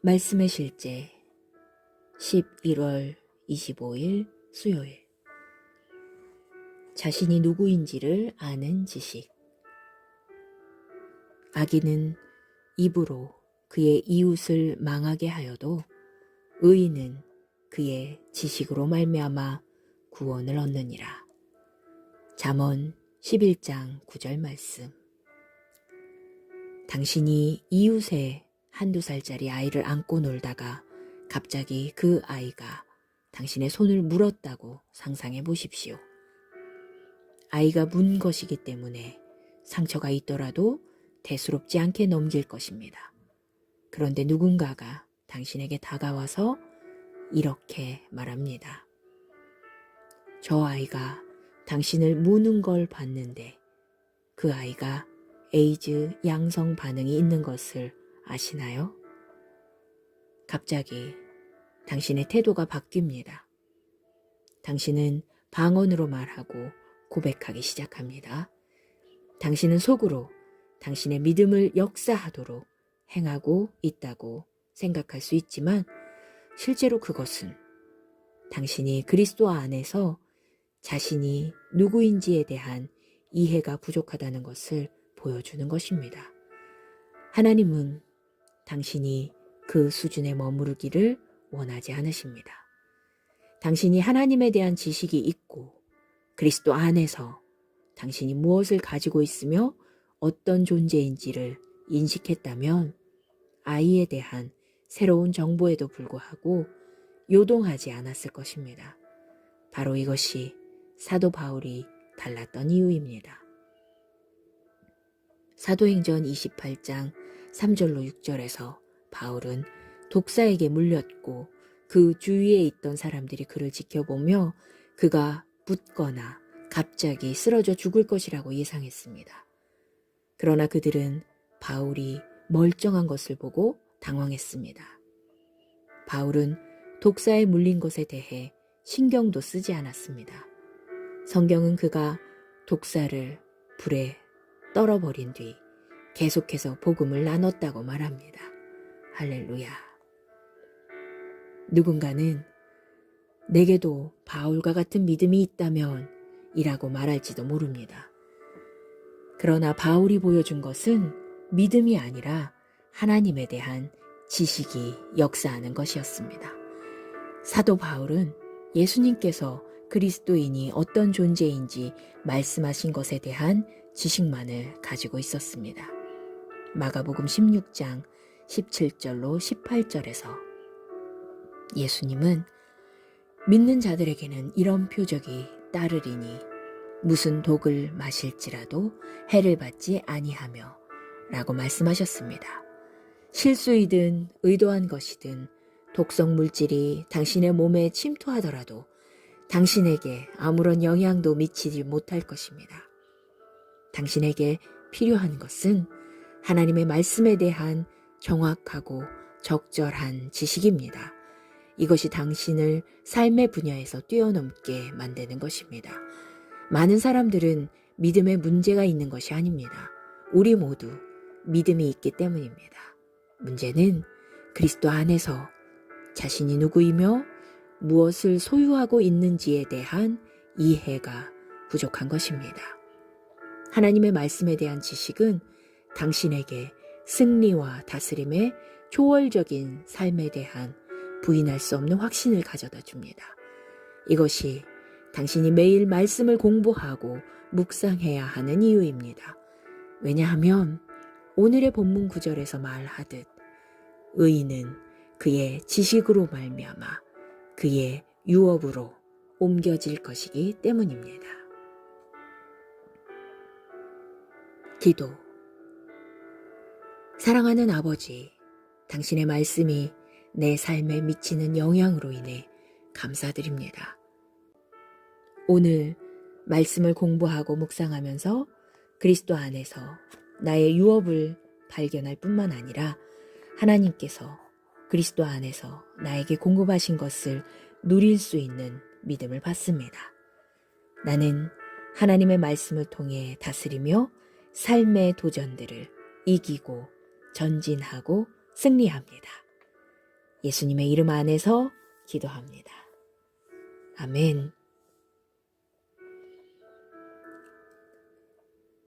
말씀의 실제 11월 25일 수요일. 자신이 누구인지를 아는 지식. 악인은 입으로 그의 이웃을 망하게 하여도 의인은 그의 지식으로 말미암아 구원을 얻느니라. 잠언 11장 9절 말씀. 당신이 이웃의 한두 살짜리 아이를 안고 놀다가 갑자기 그 아이가 당신의 손을 물었다고 상상해 보십시오. 아이가 문 것이기 때문에 상처가 있더라도 대수롭지 않게 넘길 것입니다. 그런데 누군가가 당신에게 다가와서 이렇게 말합니다. 저 아이가 당신을 무는 걸 봤는데 그 아이가 에이즈 양성 반응이 있는 것을 아시나요? 갑자기 당신의 태도가 바뀝니다. 당신은 방언으로 말하고 고백하기 시작합니다. 당신은 속으로 당신의 믿음을 역사하도록 행하고 있다고 생각할 수 있지만 실제로 그것은 당신이 그리스도 안에서 자신이 누구인지에 대한 이해가 부족하다는 것을 보여주는 것입니다. 하나님은 당신이 그 수준에 머무르기를 원하지 않으십니다. 당신이 하나님에 대한 지식이 있고 그리스도 안에서 당신이 무엇을 가지고 있으며 어떤 존재인지를 인식했다면 아이에 대한 새로운 정보에도 불구하고 요동하지 않았을 것입니다. 바로 이것이 사도 바울이 달랐던 이유입니다. 사도행전 28장 3절로 6절에서 바울은 독사에게 물렸고 그 주위에 있던 사람들이 그를 지켜보며 그가 붙거나 갑자기 쓰러져 죽을 것이라고 예상했습니다. 그러나 그들은 바울이 멀쩡한 것을 보고 당황했습니다. 바울은 독사에 물린 것에 대해 신경도 쓰지 않았습니다. 성경은 그가 독사를 불에 떨어버린 뒤 계속해서 복음을 나눴다고 말합니다. 할렐루야. 누군가는 내게도 바울과 같은 믿음이 있다면 이라고 말할지도 모릅니다. 그러나 바울이 보여준 것은 믿음이 아니라 하나님에 대한 지식이 역사하는 것이었습니다. 사도 바울은 예수님께서 그리스도인이 어떤 존재인지 말씀하신 것에 대한 지식만을 가지고 있었습니다. 마가복음 16장 17절로 18절에서 예수님은 믿는 자들에게는 이런 표적이 따르리니 무슨 독을 마실지라도 해를 받지 아니하며 라고 말씀하셨습니다. 실수이든 의도한 것이든 독성 물질이 당신의 몸에 침투하더라도 당신에게 아무런 영향도 미치지 못할 것입니다. 당신에게 필요한 것은 하나님의 말씀에 대한 정확하고 적절한 지식입니다. 이것이 당신을 삶의 분야에서 뛰어넘게 만드는 것입니다. 많은 사람들은 믿음에 문제가 있는 것이 아닙니다. 우리 모두 믿음이 있기 때문입니다. 문제는 그리스도 안에서 자신이 누구이며 무엇을 소유하고 있는지에 대한 이해가 부족한 것입니다. 하나님의 말씀에 대한 지식은 당신에게 승리와 다스림의 초월적인 삶에 대한 부인할 수 없는 확신을 가져다 줍니다. 이것이 당신이 매일 말씀을 공부하고 묵상해야 하는 이유입니다. 왜냐하면 오늘의 본문 구절에서 말하듯 의인은 그의 지식으로 말미암아 그의 유업으로 옮겨질 것이기 때문입니다. 기도. 사랑하는 아버지, 당신의 말씀이 내 삶에 미치는 영향으로 인해 감사드립니다. 오늘 말씀을 공부하고 묵상하면서 그리스도 안에서 나의 유업을 발견할 뿐만 아니라 하나님께서 그리스도 안에서 나에게 공급하신 것을 누릴 수 있는 믿음을 받습니다. 나는 하나님의 말씀을 통해 다스리며 삶의 도전들을 이기고 전진하고 승리합니다. 예수님의 이름 안에서 기도합니다. 아멘.